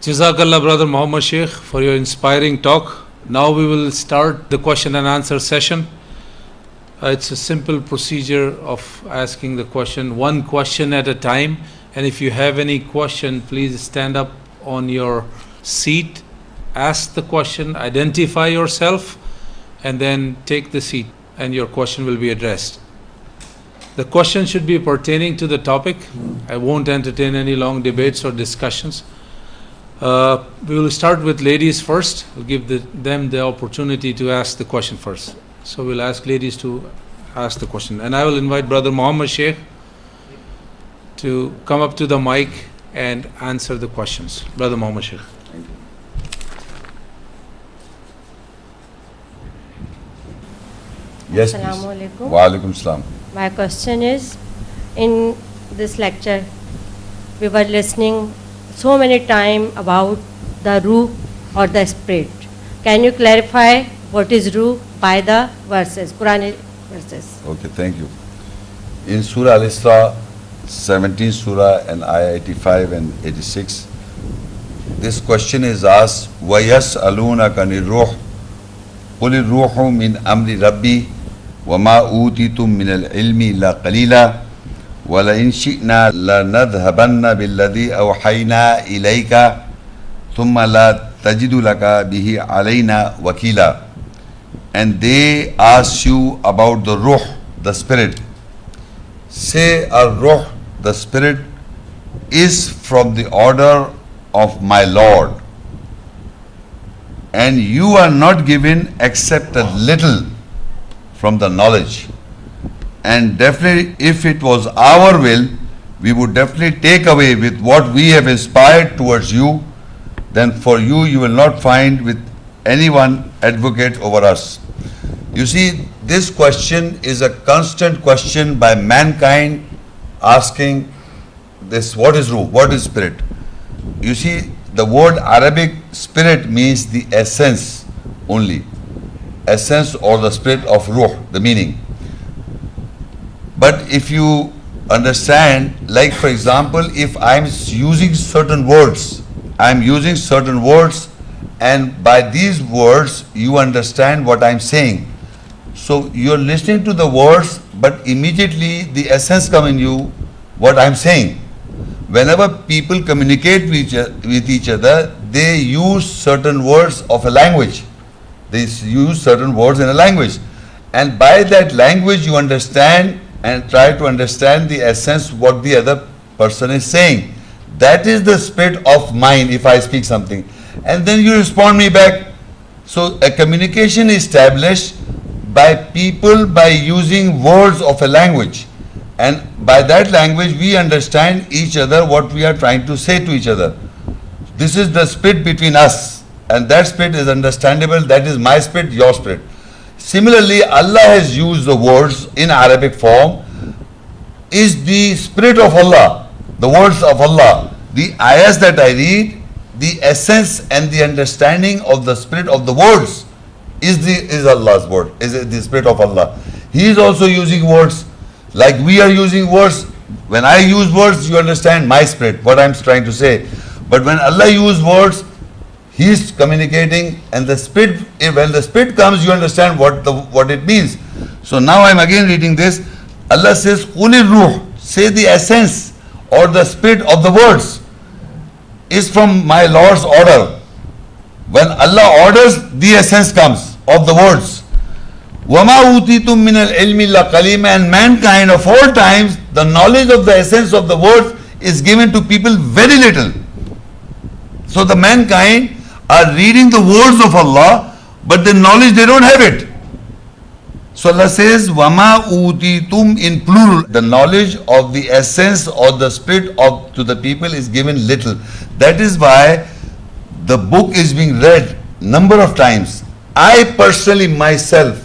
Jazakallah, Brother Muhammad Sheikh, for your inspiring talk. Now we will start the question and answer session. It's a simple procedure of asking the question, one question at a time. And if you have any question, please stand up on your seat, ask the question, identify yourself, and then take the seat, and your question will be addressed. The question should be pertaining to the topic. I won't entertain any long debates or discussions. We will start with ladies first. We'll give them the opportunity to ask the question first. So we'll ask ladies to ask the question. And I will invite Brother Muhammad Sheikh to come up to the mic and answer the questions. Brother Muhammad Sheikh. Yes, please. Assalamu alaikum. Wa alaikum salam. My question is, in this lecture, we were listening so many times about the ruh or the spirit. Can you clarify what is ruh by the verses, Quranic verses? Okay, thank you. In Surah Al-Isra, 17th Surah and Ayah 85 and 86, this question is asked, وَيَسْأَلُونَكَ عَنِ الرُّوحِ قُلِ الرُّوحُ مِنْ أَمْرِ رَبِّي وَمَا أُوتِيتُم مِّنَ الْعِلْمِ إِلَّا قَلِيلًا وَلَئِن شِئْنَا لَنَذْهَبَنَّ بِالَّذِي أَوْحَيْنَا إِلَيْكَ ثُمَّ لَا تَجِدُ لَكَ بِهِ عَلَيْنَا وَكِيلًا. And they ask you about the ruh, the spirit. Say, ar-ruh, the spirit, is from the order of my Lord, and you are not given except a little from the knowledge. And definitely, if it was our will, we would definitely take away with what we have inspired towards you. Then for you, you will not find with anyone advocate over us. You see, this question is a constant question by mankind, asking this: what is ruh? What is spirit? You see, the word Arabic spirit means the essence only. Essence or the spirit of ruh, the meaning. But if you understand, like for example, if I'm using certain words, and by these words you understand what I'm saying. So you're listening to the words, but immediately the essence comes in you, what I'm saying. Whenever people communicate with each other, they use certain words of a language. They use certain words in a language. And by that language you understand and try to understand the essence, what the other person is saying. That is the spirit of mine if I speak something. And then you respond me back. So a communication is established by people by using words of a language. And by that language we understand each other, what we are trying to say to each other. This is the spirit between us. And that spirit is understandable. That is my spirit, your spirit. Similarly, Allah has used the words in Arabic form, is the spirit of Allah, the words of Allah. The ayahs that I read, the essence and the understanding of the spirit of the words is Allah's word, is the spirit of Allah. He is also using words like we are using words. When I use words, you understand my spirit, what I'm trying to say. But when Allah uses words, He is communicating, and the spirit, when the spirit comes, you understand what it means. So now I'm again reading this. Allah says, "Quli ruh," say the essence or the spirit of the words is from my Lord's order. When Allah orders, the essence comes of the words. وَمَا أُوتِيتُم مِّنَ الْعِلْمِ إِلَّا قَلِيلًا. And mankind of all times, the knowledge of the essence of the words is given to people very little. So the mankind are reading the words of Allah, but the knowledge they don't have it. So Allah says, وَمَا أُوتِيتُم in plural. The knowledge of the essence or the spirit of to the people is given little. That is why the book is being read number of times. I personally myself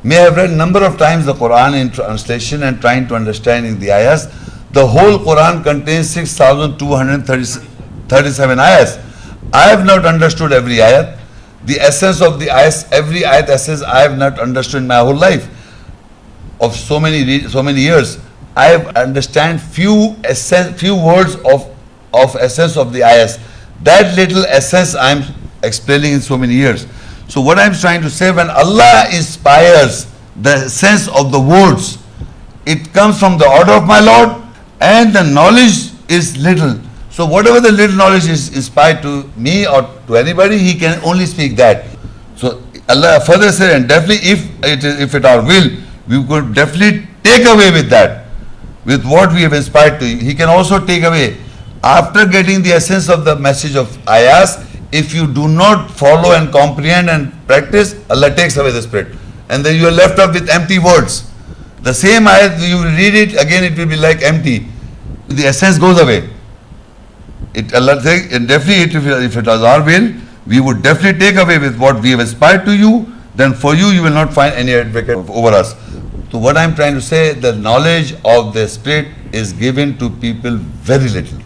may have read number of times the Quran in translation and trying to understand the ayahs. The whole Quran contains 6,237 ayahs. I have not understood every ayat. The essence of the ayahs, every ayat essence I have not understood in my whole life. Of so many years, I have understand few words of essence of the ayahs. That little essence I'm explaining in so many years. So what I'm trying to say, when Allah inspires the sense of the words, it comes from the order of my Lord, and the knowledge is little. So whatever the little knowledge is inspired to me or to anybody, he can only speak that. So Allah further said, and definitely if it our will, we could definitely take away with that, with what we have inspired to you. He can also take away. After getting the essence of the message of ayahs, if you do not follow and comprehend and practice, Allah takes away the spirit. And then you are left up with empty words. The same ayat, you read it, again it will be like empty. The essence goes away. Allah says, and definitely if it was our will, we would definitely take away with what we have inspired to you, then for you, you will not find any advocate over us. So what I am trying to say, the knowledge of the spirit is given to people very little.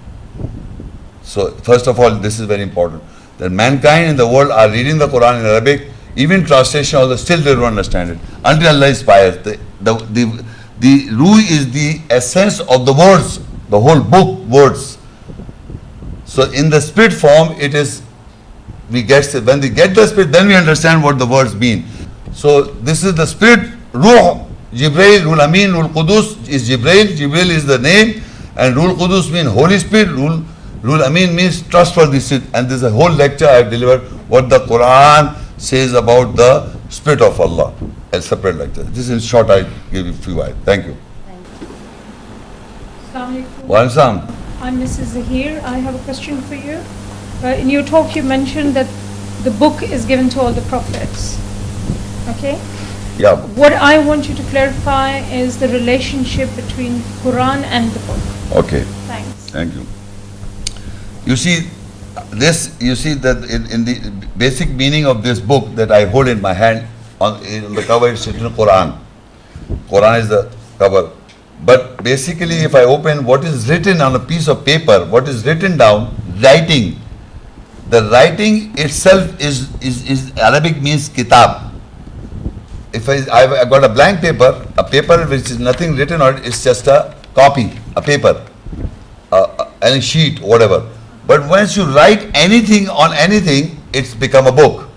So first of all, this is very important. That mankind in the world are reading the Quran in Arabic, even translation although still they don't understand it. Until Allah inspires. The Ruh is the essence of the words, the whole book, words. So in the spirit form, it is, when we get the spirit, then we understand what the words mean. So this is the spirit, Ruh, Jibreel, Ruhul Amin, Ruhul Qudus is Jibreel. Jibreel is the name, and Ruhul Qudus means Holy Spirit. Ruhul Amin means trustworthy spirit. And this is a whole lecture I have delivered what the Quran says about the Spirit of Allah. A separate lecture. This in short I give you a few words. Thank you. Assalamu alaikum. Wa alaikum. I'm Mrs. Zahir. I have a question for you. In your talk, you mentioned that the book is given to all the prophets. Okay? Yeah. What I want you to clarify is the relationship between Quran and the book. Okay. Thanks. Thank you. You see, that in the basic meaning of this book that I hold in my hand, on the cover it's written Quran. Quran is the cover. But basically, if I open what is written on a piece of paper, what is written down, writing, the writing itself is Arabic means kitab. If I've got a blank paper, a paper which is nothing written on it, it's just a copy, a paper, any sheet, whatever. But once you write anything on anything, it's become a book.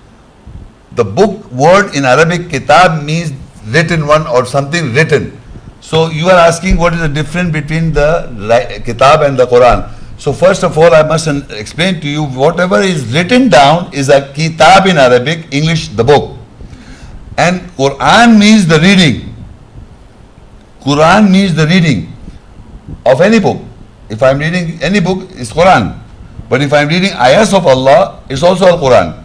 The book word in Arabic, kitab, means written one or something written. So you are asking what is the difference between the kitab and the Quran. So first of all, I must explain to you, whatever is written down is a kitab in Arabic, English, the book. And Quran means the reading. Quran means the reading of any book. If I am reading any book, it's Quran. But if I am reading ayahs of Allah, it's also Al-Quran.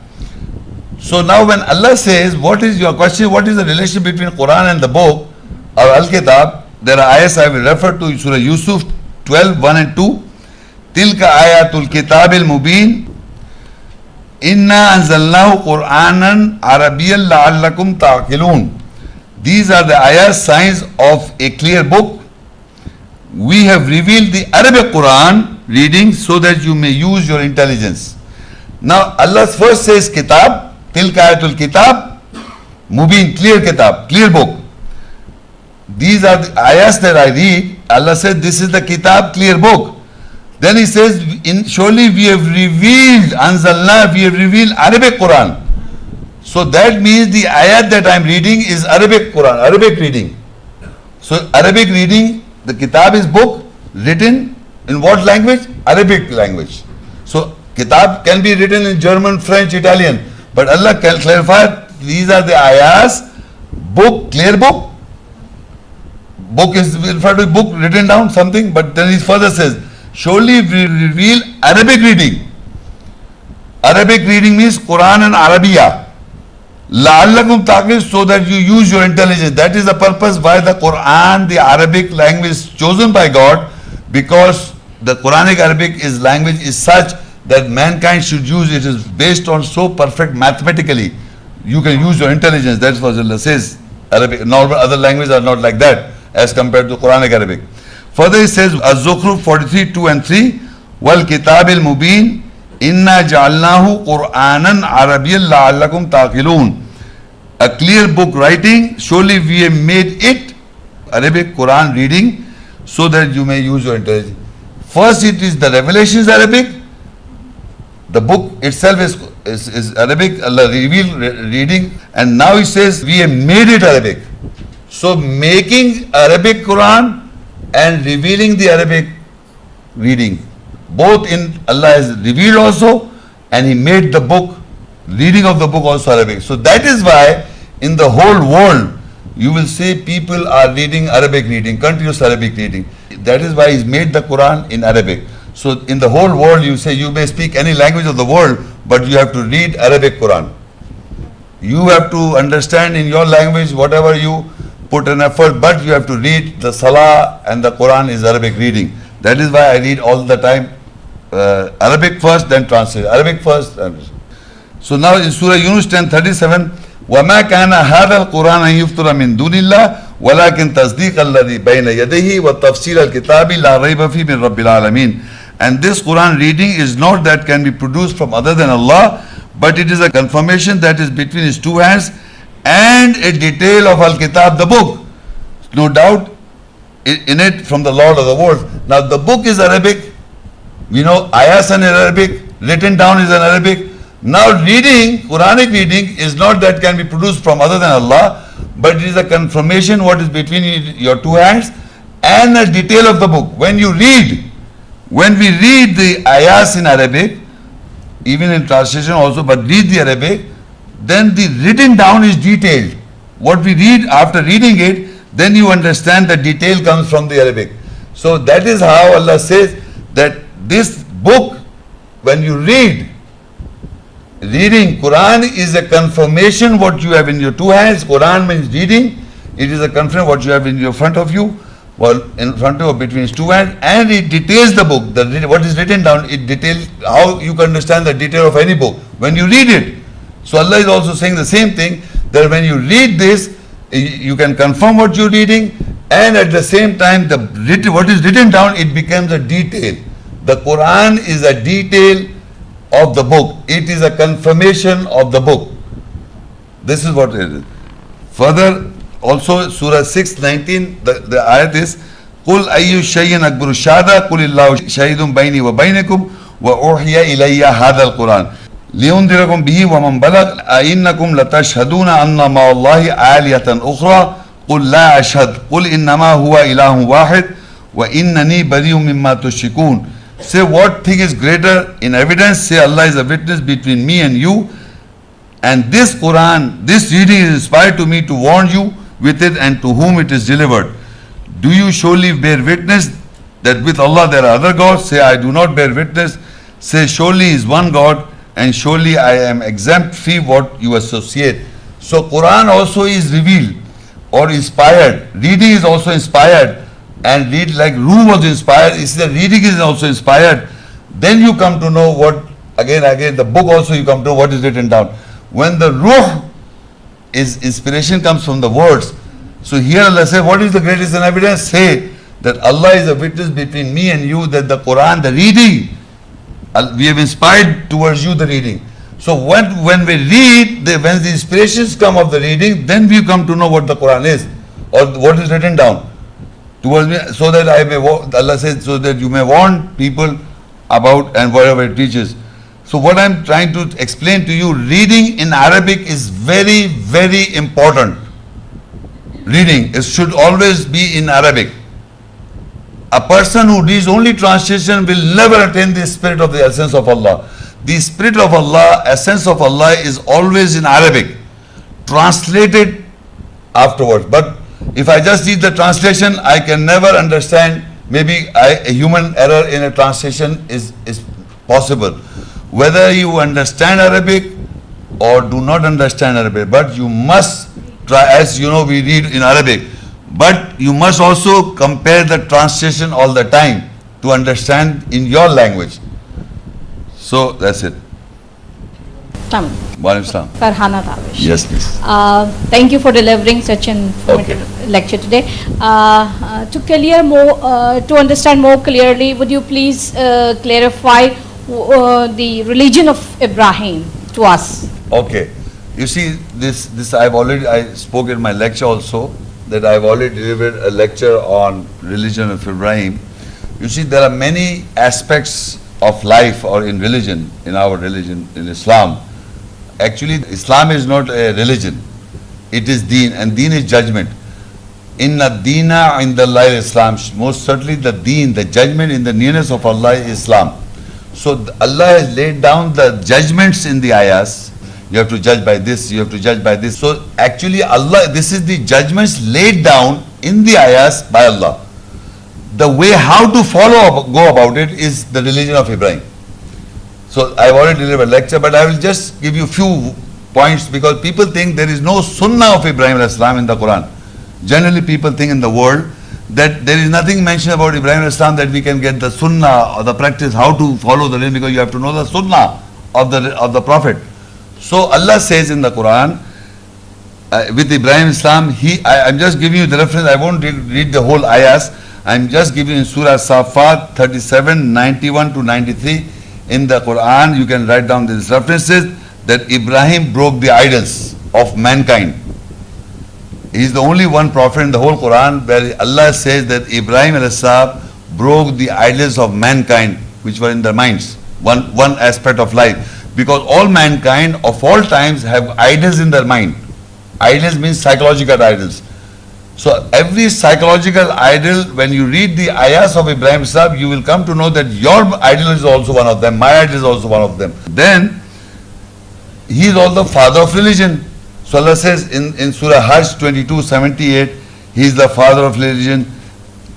So now when Allah says, what is your question, what is the relation between Quran and the book, or Al-Kitab, there are ayahs I will refer to, Surah Yusuf 12, 1 and 2. Tilka ayatul kitabil mubin, inna anzalnahu Qur'anan Arabiyyan la'allakum ta'qilun. These are the ayahs, signs of a clear book. We have revealed the Arabic Quran reading so that you may use your intelligence. Now Allah first says kitab, tilka ayatul kitab, mubin, clear kitab, clear book. These are the ayahs that I read. Allah said this is the kitab, clear book. Then he says, surely we have revealed, anzalna, we have revealed Arabic Quran. So that means the ayat that I am reading is Arabic Quran, Arabic reading. So Arabic reading, the kitab is book written in what language? Arabic language. So kitab can be written in German, French, Italian. But Allah can clarify, these are the ayahs, book, clear book. Book is referred to book written down something, but then he further says, surely we reveal Arabic reading. Arabic reading means Quran and Arabiya. La'allakum taqil, so that you use your intelligence. That is the purpose why the Quran, the Arabic language is chosen by God, because the Quranic Arabic language is such that mankind should use it. It is based on so perfect mathematically. You can use your intelligence. That's what Allah says. Arabic, normal other languages are not like that as compared to Quranic Arabic. Further he says, Az-Zukhruf 43, 2 and 3, Wal Kitabil Mubin, Inna Ja'alnahu Qur'anan Arabiyyan la'allakum taqilun. A clear book writing, surely we have made it Arabic Quran reading so that you may use your intelligence. First it is the revelation is Arabic, The book itself is Arabic, Allah revealed reading, and now He says we have made it Arabic. So making Arabic Quran and revealing the Arabic reading, both in Allah has revealed also, and He made the book, reading of the book also Arabic. So that is why in the whole world you will see people are reading Arabic reading, continuous Arabic reading. That is why He's made the Quran in Arabic. So in the whole world you say you may speak any language of the world, but you have to read Arabic Quran. You have to understand in your language whatever you put an effort, but you have to read the Salah, and the Quran is Arabic reading. That is why I read all the time Arabic first, then translate. Arabic first. So now in Surah Yunus 10:37, وَمَا كَانَ هَذَا الْقُرْآنَ أَن يُفْتَرَ مِن دُونِ اللَّهِ وَلَكِنْ تَصْدِيقَ الَّذِي بَيْنَ يَدَيْهِ وَتَفْصِيلَ الْكِتَابِ لَا رَيْبَ فِيهِ مِن رَبِّ الْعَالَمِينَ. And this Quran reading is not that can be produced from other than Allah, but it is a confirmation that is between His two hands and a detail of Al-Kitab, the book. No doubt in it from the Lord of the worlds. Now the book is Arabic. We know ayahs in Arabic, written down is in Arabic. Now reading, Quranic reading is not that can be produced from other than Allah, but it is a confirmation what is between your two hands and a detail of the book. When we read the ayahs in Arabic, even in translation also, but read the Arabic, then the written down is detailed. What we read after reading it, then you understand the detail comes from the Arabic. So that is how Allah says that this book, when you reading Quran is a confirmation what you have in your two hands. Quran means reading. It is a confirmation what you have in your front of you, well, in front of or between his two hands, and it details the book. What is written down, it details how you can understand the detail of any book when you read it. So Allah is also saying the same thing, that when you read this, you can confirm what you're reading, and at the same time what is written down, it becomes a detail. The Quran is a detail of the book. It is a confirmation of the book. This is what it is. Further, also Surah 6:19, the ayat is قُلْ أَيُّ شَيْءٍ أَكْبَرُ شَهَادَةً قُلِ اللَّهُ شَهِيدٌ بَيْنِي وَبَيْنَكُمْ وَأُوحِيَ إِلَيَّ هَذَا الْقُرْآنُ لِيُنذِرَكُمْ بِهِ وَمَنْ بَلَغَ أَئِنَّكُمْ لَتَشْهَدُونَ أَنَّ مَعَ اللَّهِ آلِهَةً أُخْرَى قُلْ لَا أَشْهَدُ قُلْ إِنَّمَا هُوَ إِلَهٌ وَاحِدٌ وَإِنَّنِي بَرِيءٌ مِّمَّا تُشْرِكُونَ. Say, what thing is greater in evidence? Say, Allah is a witness between me and you, and this Quran, this reading is inspired to me to warn you with it and to whom it is delivered. Do you surely bear witness that with Allah there are other gods? Say, I do not bear witness. Say, surely He is one God, and surely I am exempt free what you associate. So Quran also is revealed or inspired. Reading is also inspired, and read like Ruh was inspired. It's the reading is also inspired. Then you come to know what, again the book also you come to know what is written down. When the Ruh is inspiration comes from the words. So here Allah says, what is the greatest in evidence? Say that Allah is a witness between me and you, that the Quran, the reading, we have inspired towards you the reading. So when we read, when the inspirations come of the reading, then we come to know what the Quran is or what is written down towards me, so that I may, Allah says, so that you may warn people about and whatever it teaches. So what I'm trying to explain to you, reading in Arabic is very, very important. Reading, it should always be in Arabic. A person who reads only translation will never attain the spirit of the essence of Allah. The spirit of Allah, essence of Allah is always in Arabic, translated afterwards. But if I just read the translation, I can never understand. Maybe a human error in a translation is possible. Whether you understand Arabic or do not understand Arabic, but you must try, as you know, we read in Arabic, but you must also compare the translation all the time to understand in your language. So that's it. Wa alaikum salam. Farhana Davish. Yes, please. Thank you for delivering such an informative lecture today. To clear more, to understand more clearly, would you please clarify the religion of Ibrahim to us? Okay. You see, this I spoke in my lecture also, that I've already delivered a lecture on religion of Ibrahim. You see, there are many aspects of life or in religion, in our religion, in Islam. Actually, Islam is not a religion. It is deen, and deen is judgment. Inna deena indallahi Islam. Most certainly the deen, the judgment in the nearness of Allah is Islam. So Allah has laid down the judgments in the ayahs. You have to judge by this, you have to judge by this. So actually Allah, this is the judgments laid down in the ayahs by Allah. The way how to go about it is the religion of Ibrahim. So I've already delivered a lecture, but I will just give you few points because people think there is no sunnah of Ibrahim alayhi salam in the Quran. Generally people think in the world that there is nothing mentioned about Ibrahim alayhi salam that we can get the sunnah or the practice how to follow the religion because you have to know the sunnah of the Prophet. So Allah says in the Quran, with Ibrahim Islam, I'm just giving you the reference, I won't read the whole ayahs, I'm just giving in Surah Safat 37, 91 to 93. In the Quran, you can write down these references that Ibrahim broke the idols of mankind. He is the only one prophet in the whole Quran where Allah says that Ibrahim alayhi broke the idols of mankind which were in their minds, one aspect of life. Because all mankind of all times have idols in their mind. Idols means psychological idols. So every psychological idol, when you read the ayahs of Ibrahim Sahib, you will come to know that your idol is also one of them, my idol is also one of them. Then, he is also the father of religion. So Allah says in Surah Hajj 22:78, he is the father of religion,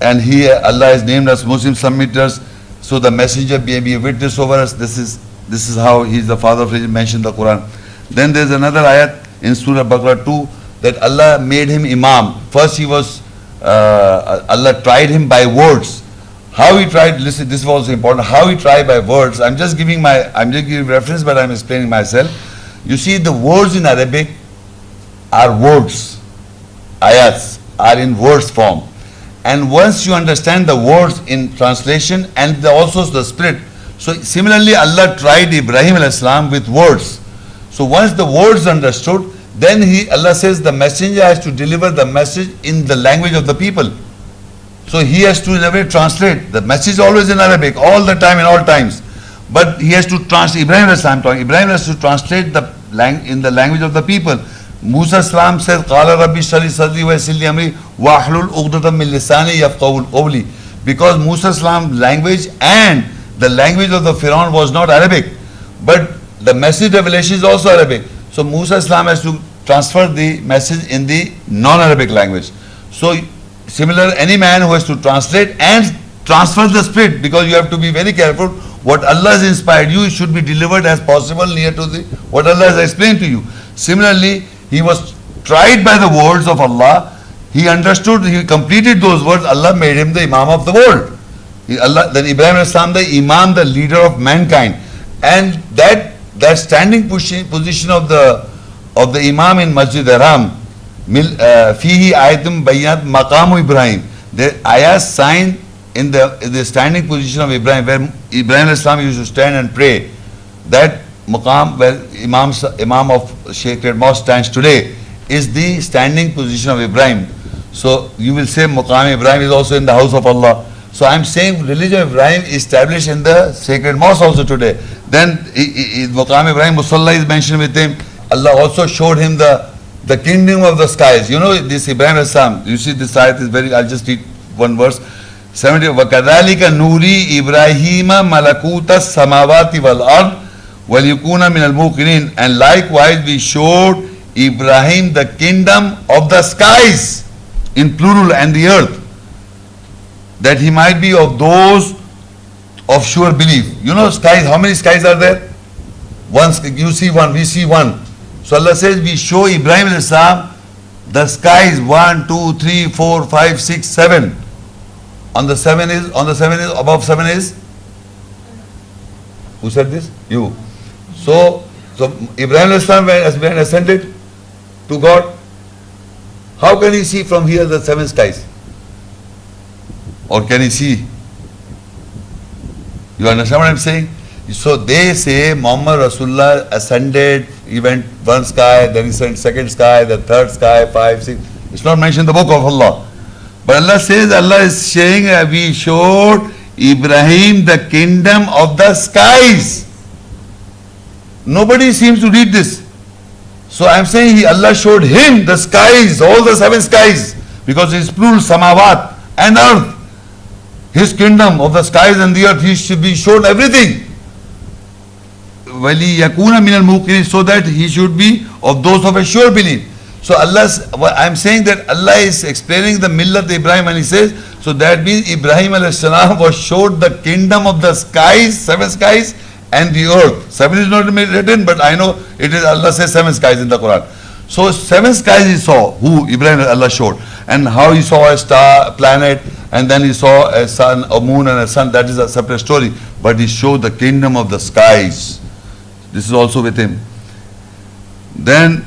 and Allah has named us Muslim submitters. So the messenger may be a witness over us. This is how he is the father of religion mentioned in the Quran. Then there is another ayat in Surah Baqarah 2 that Allah made him imam. First he was, Allah tried him by words. How he tried, listen, this was important, how he tried by words. I'm just giving reference, but I'm explaining myself. You see, the words in Arabic are words. Ayats are in words form. And once you understand the words in translation and also the spirit, so similarly Allah tried Ibrahim alayhi salam with words. So once the words understood, then Allah says the messenger has to deliver the message in the language of the people. So he has to in a way translate. The message is always in Arabic, all the time, in all times. But he has to translate, Ibrahim has to translate in the language of the people. Musa salam says, Qala Rabbi Shali Sadri wa Yassir li Amri wa Ahlul Uqdatam min Lisani yafqahul qawli. Because Musa salam's language and the language of the Pharaoh was not Arabic, but the message revelation is also Arabic. So Musa salam has to transfer the message in the non-Arabic language. So similar, any man who has to translate and transfer the spirit, because you have to be very careful. What Allah has inspired you should be delivered as possible near to what Allah has explained to you. Similarly, he was tried by the words of Allah. He understood, he completed those words. Allah made him the Imam of the world. Then Ibrahim Islam, the Imam, the leader of mankind. And that standing position of the Imam in Masjid Haram, fihi ayatum bayat maqamu Ibrahim. The ayahs sign in the standing position of Ibrahim, where Ibrahim Islam used to stand and pray. That maqam where Imam of Sacred Mosque stands today is the standing position of Ibrahim. So you will say Maqam Ibrahim is also in the house of Allah. So I am saying religion of Ibrahim is established in the Sacred Mosque also today. Then Maqam Ibrahim Musalla is mentioned with him. Allah also showed him the kingdom of the skies. You know this Ibrahim Islam. You see this ayat is very, I'll just read one verse. 70. وَكَذَلِكَ نُورِي إِبْرَاهِيمَ مَلَكُوتَ السَّمَاوَاتِ وَالْأَرْضِ وَلْيَكُونَ مِنَ الْمُوقِنِينَ. And likewise we showed Ibrahim the kingdom of the skies, in plural, and the earth, that he might be of those of sure belief. You know skies, how many skies are there? One, you see one, we see one. So Allah says we show Ibrahim al-Islam the skies 1, 2, 3, 4, 5, 6, 7. On the 7 is, above 7 is? Who said this? You. So Ibrahim al-Islam when ascended to God, how can he see from here the 7 skies? Or can he see? You understand what I am saying? So they say Muhammad Rasulullah ascended, he went one sky, then he went second sky, the third sky, 5, 6. It's not mentioned in the book of Allah. But Allah says, Allah is saying we showed Ibrahim the kingdom of the skies. Nobody seems to read this. So I am saying Allah showed him the skies, all the 7 skies, because it is plural, samawat and earth. His kingdom of the skies and the earth, he should be shown everything. وَلِيَكُونَ مِنَ الْمُوقِنِينَ, so that he should be of those of a sure belief. So I am saying that Allah is explaining the millat Ibrahim, and he says, so that means Ibrahim alayhi salam was showed the kingdom of the skies, 7 skies, and the earth. 7 is not written, but I know it is, Allah says 7 skies in the Quran. So 7 skies he saw, who Ibrahim Allah showed, and how he saw a star, planet, and then he saw a sun, a moon and a sun. That is a separate story. But he showed the kingdom of the skies. This is also with him. Then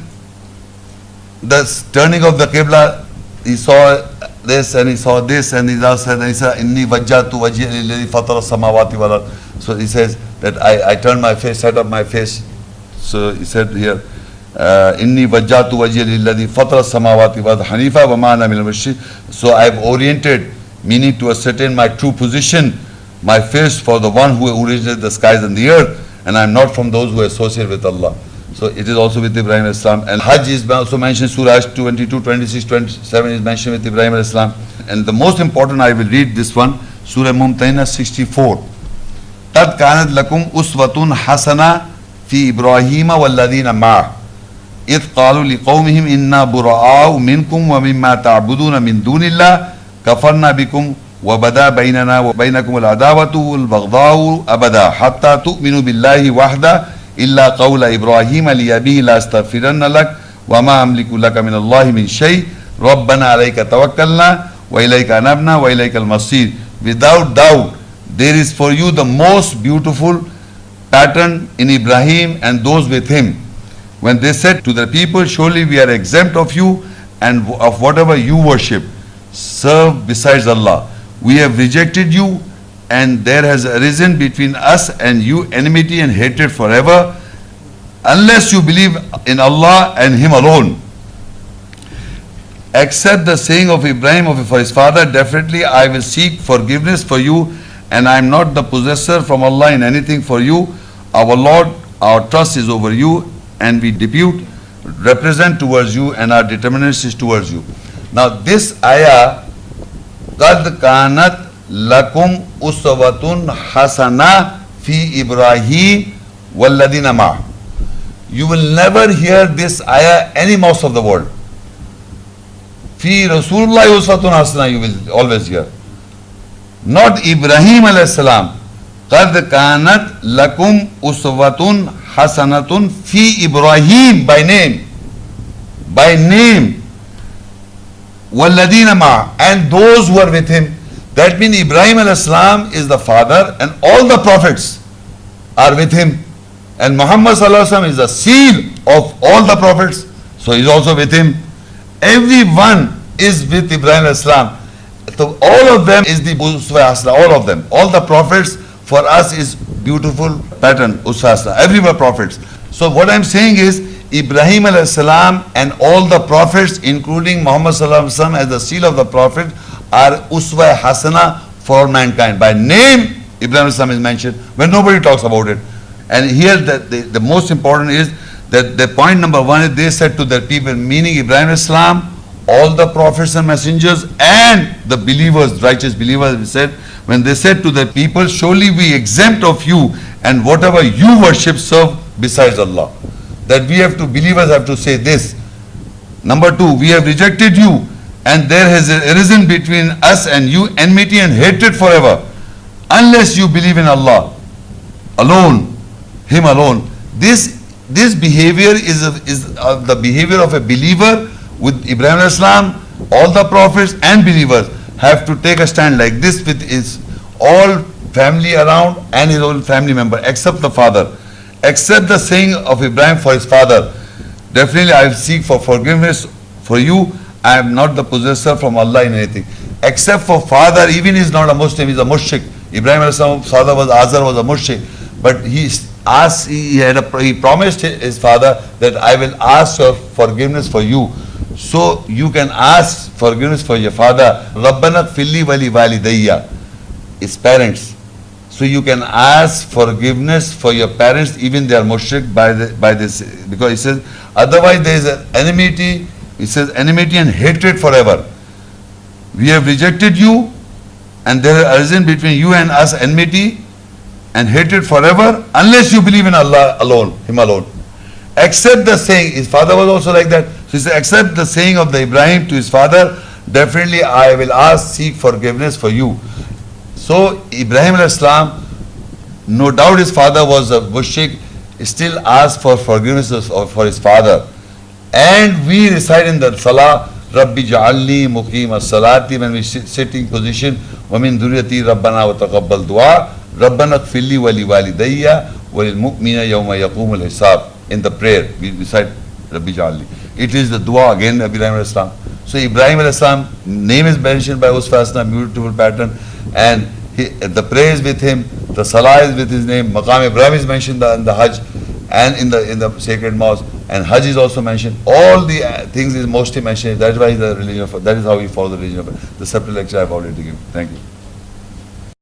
the turning of the Qibla, he saw this and he saw this, and he said, Inni wajjahtu wajhiya lilladhi fatara samawati wal ard. So he says that I turned my face, set up my face. So he said here, Inni wajjahtu wajhiya lilladhi fatara samawati wal ard hanifa wa ma ana minal mushrikin. So I have oriented, meaning to ascertain my true position, my face for the one who originated the skies and the earth, and I am not from those who associate with Allah. So it is also with Ibrahim alayhi salam. And Hajj is also mentioned, Surah 22, 26, 27 is mentioned with Ibrahim alayhi salam. And the most important, I will read this one, Surah Mumtahina 64. Tad kanat lakum uswatun hasana fi Ibrahima walladhina ma'ah. إذ قالوا لقومهم إنا براء منكم ومما تعبدون من دون الله كفرنا بكم وبدا بيننا وبينكم العداوة والبغضاء أبدا حتى تؤمنوا بالله وحده إلا قول إبراهيم لأبيه لا أستغفرن لك وما أملك لك من الله من شيء ربنا عليك توكلنا وإليك أنبنا وإليك المصير. Without doubt, there is for you the most beautiful pattern in Ibrahim and those with him. When they said to the people, surely we are exempt of you and of whatever you worship, serve besides Allah. We have rejected you, and there has arisen between us and you enmity and hatred forever, unless you believe in Allah and Him alone. Accept the saying of Ibrahim for his father, definitely I will seek forgiveness for you, and I am not the possessor from Allah in anything for you. Our Lord, our trust is over you, and we represent towards you, and our determination is towards you. Now this ayah, قَدْ كَانَتْ لَكُمْ أُسْوَةٌ حَسَنَةٌ فِي إِبْرَاهِيمَ وَالَّذِينَ مَعَهُ. You will never hear this ayah any mosque of the world. فِي رَسُولُ اللَّهِ أُسْوَةٌ حَسَنَةٌ you will always hear. Not Ibrahim alayhi salam. قَدْ كَانَتْ لَكُمْ أُسْوَةٌ حَسَنَةٌ فِي إِبْرَاهِيمَ by name. By name. وَالَّذِينَ مَعَهُ, and those who are with him. That means Ibrahim alayhi salam is the father, and all the prophets are with him. And Muhammad sallallahu alaihi wasallam is the seal of all the prophets, so he is also with him. Everyone is with Ibrahim alayhi salam. So all of them is the Uswa Hasana, all of them. All the prophets for us is beautiful pattern, Uswa Hasana. Everywhere prophets. So what I am saying is, Ibrahim alayhi salam and all the prophets, including Muhammad sallallahu alaihi wasallam as the seal of the prophet, are Uswa Hasana for mankind. By name, Ibrahim alayhi salam is mentioned when nobody talks about it. And here the most important is that the point number 1 is they said to their people, meaning Ibrahim alayhi salam, all the prophets and messengers and the believers, righteous believers, we said, when they said to the people, surely we exempt of you and whatever you worship serve besides Allah. That we have to, believers have to say this. Number 2, we have rejected you, and there has arisen between us and you enmity and hatred forever, unless you believe in Allah alone, Him alone. This behavior is the behavior of a believer with Ibrahim alayhi salam. All the prophets and believers have to take a stand like this with his all family around and his own family member, except the father. Accept the saying of Ibrahim for his father. Definitely I will seek for forgiveness for you. I am not the possessor from Allah in anything. Except for father, even he is not a Muslim, he is a mushrik. Ibrahim alayhi salam's father was Azar, was a mushrik. But he promised his father that I will ask for forgiveness for you. So you can ask forgiveness for your father. Rabbana filli wali walidayya. is parents. So you can ask forgiveness for your parents, even they are mushrik by this, because it says, otherwise there is an enmity, it says enmity and hatred forever. We have rejected you, and there has arisen between you and us enmity and hatred forever, unless you believe in Allah alone, Him alone. Accept the saying, his father was also like that. So he said, accept the saying of the Ibrahim to his father, definitely I will seek forgiveness for you. So Ibrahim alayhi salam, no doubt his father was a mushrik, still asked for forgiveness for his father. And we recite in the salah, Rabbi ja'alni muqim as-salati, when we sitting position, wa min dhurriyati rabbana wa taqabbal dua, rabbana ighfirli wa li walidayya wa lil mu'mina yawma yaqumul hisab. In the prayer, we recite Rabbi ja'alni. It is the dua again, Ibrahim alayhi salam. So Ibrahim alayhi salam, name is mentioned by Usfasna, beautiful pattern, and the prayer is with him, the salah is with his name, Maqam Ibrahim is mentioned in the Hajj and in the sacred mosque, and Hajj is also mentioned. All the things is mostly mentioned. That is why the religion that is how we follow the religion of the separate lecture I have already given. Thank you.